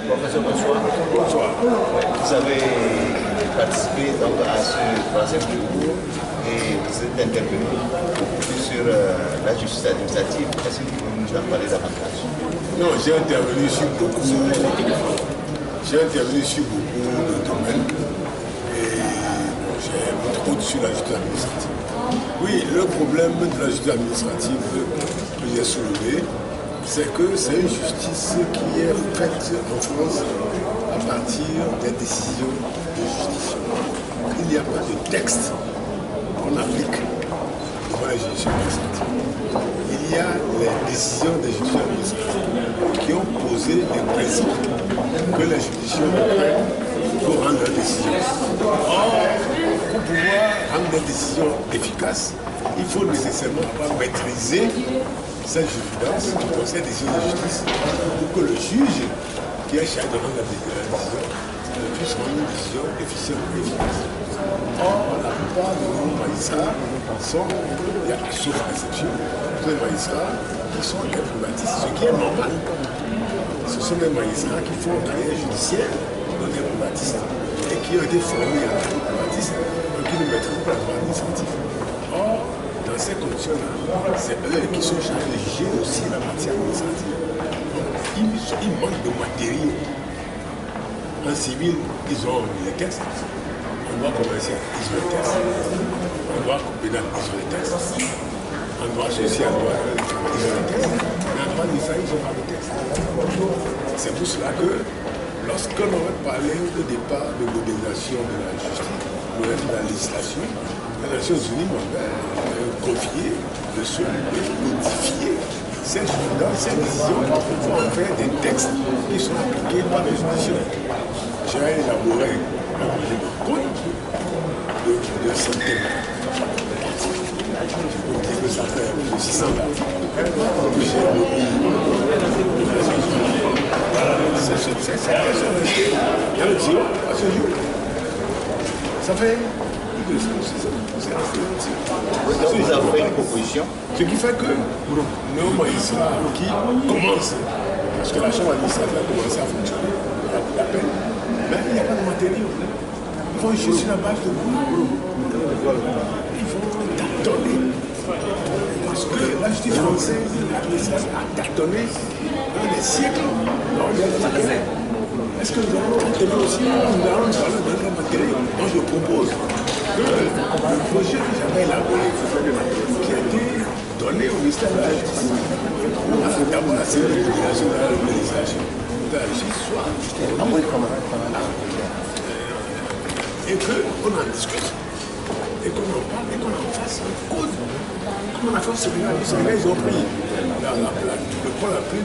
Professeur, bonsoir. Bonsoir. Vous avez participé donc à ce troisième tour et vous êtes intervenu sur la justice administrative. Est-ce que vous pouvez nous en parler davantage? Non, j'ai intervenu sur beaucoup de domaines et j'ai entre autres sur la justice administrative. Oui, le problème de la justice administrative que j'ai soulevé, c'est que c'est une justice qui est faite en France à partir des décisions de justice. Il n'y a pas de texte qu'on applique devant la justice administrative. Il y a les décisions des juridictions administratives qui ont posé les principes que les juridictions prennent pour rendre leurs décisions. Or, pour pouvoir rendre des décisions efficaces, il faut nécessairement avoir maîtrisé cette jurisprudence du Conseil des décisions de justice pour que le juge qui est chargé de rendre la décision puisse rendre une décision efficiente et efficace. Or, la plupart de nos magistrats sont, sauf exception, des magistrats qui sont des privatistes, ce qui est normal. Ce sont des magistrats qui font carrière judiciaire dans des privatistes et qui ont été formés à des privatistes et qui ne maîtrisent pas le droit administratif. Or, dans ces conditions-là, c'est eux qui sont chargés de juger aussi la matière administrative. Ils manquent de matériaux. En civil, ils ont les textes. En droit commercial, ils ont les textes. En droit pénal, ils ont les textes. En droit social, ils ont les textes. Mais en droit administratif, ils n'ont pas de textes. C'est pour cela que, lorsque l'on va parler au départ de modernisation de la justice, de la législation, les Nations Unies m'ont confié le soin de modifier cette décision pour en faire des textes qui sont appliqués par les juridictions. J'ai élaboré un projet de code de santé. Je dis que ça fait 600 ans que j'ai remis. Il y a le tir à ce jour. Ça fait plus de 6 ans. Donc vous avez fait une proposition. Ce qui fait que nos magistrats qui commencent, parce que la chambre administrative a commencé à fonctionner, la peine, mais il n'y a pas de matériaux. Ils vont juste sur la base de boulot. Ils vont tâtonner. Parce que la justice française, l'administration a tâtonné dans des siècles. Est-ce que nous allons tâtonner aussi? Nous allons dans les matériaux. Donc je propose que le projet que j'avais élaboré, qui a été donné au ministère de la Justice, on a fait d'abord la série de modélisation de la législation de la justice, soit et qu'on en discute, et qu'on en parle, et qu'on en fasse un code. Comme on a fait au Sénégal, ils ont pris le point le plus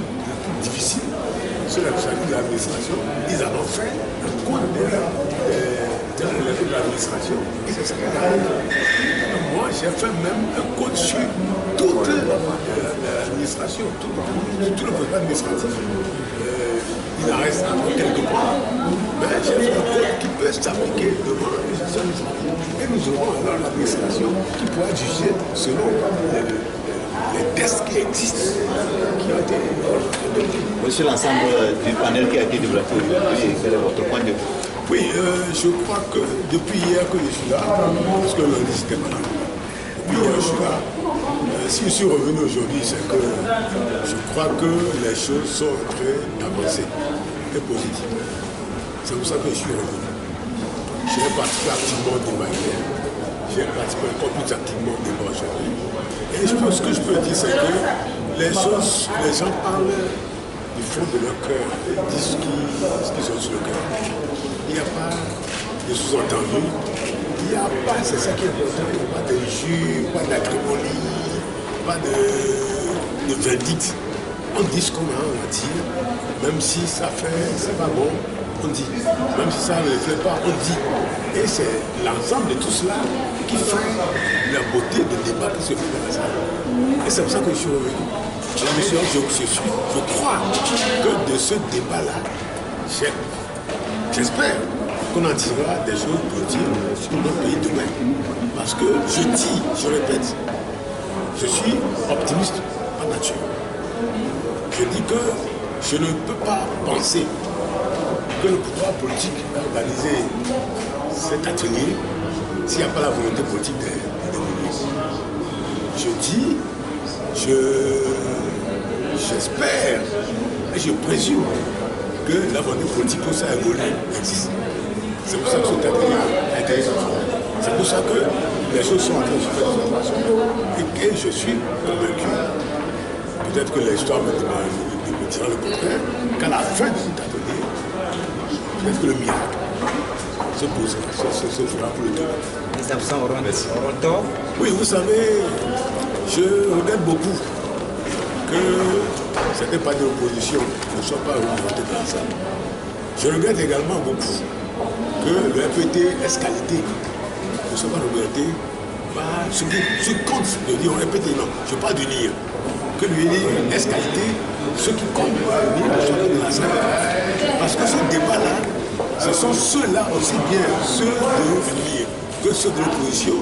difficile sur la de l'administration, ils en ont fait un code de l'administration. Et c'est ce qu'elle a fait. Moi, j'ai fait même un code sur toute l'administration, tout le processus administratif. Il en reste encore quelques points, mais j'ai fait un code qui peut s'appliquer devant la justice administrative. Et nous aurons alors l'administration qui pourra juger selon les tests qui existent, qui ont été développés. Monsieur, l'ensemble du panel qui a été développé aujourd'hui, quel est votre point de vue? Oui, je crois que depuis hier que je suis là, parce que lundi c'était pas là, depuis hier je suis là, si je suis revenu aujourd'hui, c'est que je crois que les choses sont en train d'avancer et positives. C'est pour ça que je suis revenu. J'ai participé activement au débat hier, j'ai participé encore plus activement au débat aujourd'hui. Et ce que je peux dire, c'est que les gens parlent du fond de leur cœur, disent ce qu'ils ont sur le cœur. Il n'y a pas de sous-entendu, il n'y a pas, c'est ça qui est important, il n'y a pas de jus, pas d'acrimonie, pas de verdict. On dit ce qu'on a à dire, même si ça fait, c'est pas bon, on dit. Même si ça ne le fait pas, on dit. Et c'est l'ensemble de tout cela qui fait la beauté du débat qui se fait dans la salle. Et c'est pour ça que je suis revenu. Je crois que de ce débat-là, j'espère qu'on en tirera des choses positives sur notre pays demain. Parce que je dis, je répète, je suis optimiste par nature. Je dis que je ne peux pas penser que le pouvoir politique a organisé cet atelier s'il n'y a pas la volonté politique d'évoluer. Je dis, j'espère et je présume que la volonté politique pour ça évoluer existe. C'est pour ça que cet atelier est intéressant. C'est pour ça que les choses sont en train de se faire et je suis convaincu, peut-être que l'histoire me dira le contraire, qu'à la fin de cet atelier, peut-être que le miracle se fera pour le temps. Les absents auront tort. Oui, vous savez, je regrette beaucoup que certains partis de l'opposition ne soient pas représentés dans la salle. Je regrette également beaucoup que le FPT S-Qualité ne soit pas représenté par ce qui compte de dire au FPT, non, je ne veux pas d'unir. Que lui S-Qualité, ceux qui comptent ne soient pas dans la salle. Parce que ce débat-là, ce sont ceux-là aussi bien, ceux de l'unir, que ceux de l'opposition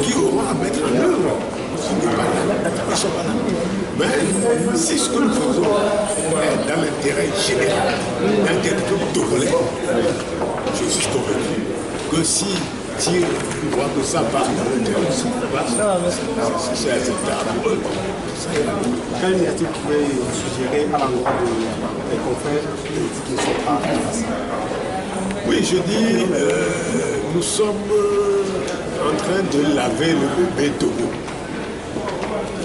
qui auront à mettre en œuvre ce débat-là. Ils ne sont pas là. Mais si ce que nous faisons est dans l'intérêt général, dans l'intérêt togolais, je suis convaincu que si Tyr voit que ça part dans l'intérêt, c'est acceptable pour eux. Quelle initiative vous pouvez suggérer à l'endroit des confrères politiques qui ne sont pas en Oui, je dis, nous sommes en train de laver le bébé Togo,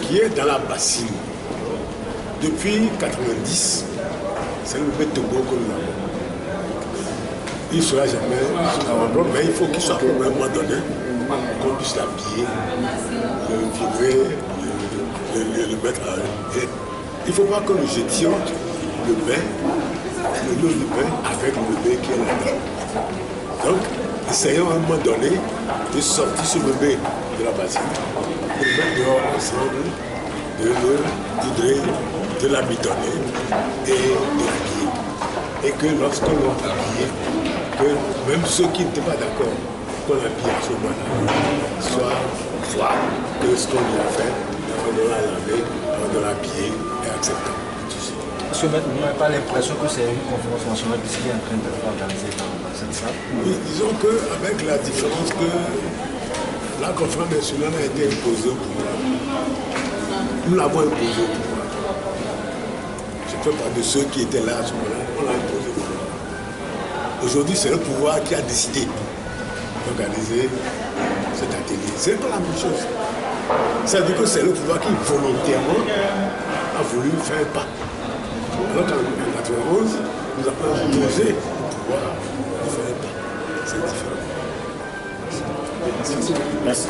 qui est dans la bassine. Depuis 90, c'est le bébé Togo que nous avons. Il ne sera jamais abandonné, mais il faut qu'il soit pour un moment donné, qu'on puisse l'habiller, le vivre, le mettre à l'air. Il ne faut pas que nous jetions le bain, le lot du bain avec le bébé qui est là-dedans. Donc, essayons à un moment donné de sortir ce bébé de la bassine, de le mettre dehors ensemble, de le poudrer, de l'habillonner et de l'habiller. Et que lorsqu'on l'a habillé, que même ceux qui n'étaient pas d'accord qu'on l'habille à ce moment-là, soit que ce qu'on lui a fait, on doit la laver, on doit l'habiller et accepter. Monsieur Maître, vous n'avez pas l'impression que c'est une conférence nationale qui est en train d'être organisée dans cette salle? Oui, disons qu'avec la différence que la conférence nationale a été imposée au pouvoir, nous l'avons imposée au pouvoir. Je ne fais pas de ceux qui étaient là à ce moment-là, on l'a imposé au pouvoir. Aujourd'hui, c'est le pouvoir qui a décidé d'organiser cet atelier. Ce n'est pas la même chose. C'est-à-dire que c'est le pouvoir qui volontairement a voulu faire un pas. Alors qu'en 1991, nous avons imposé au pouvoir de faire un pas. C'est différent. Merci.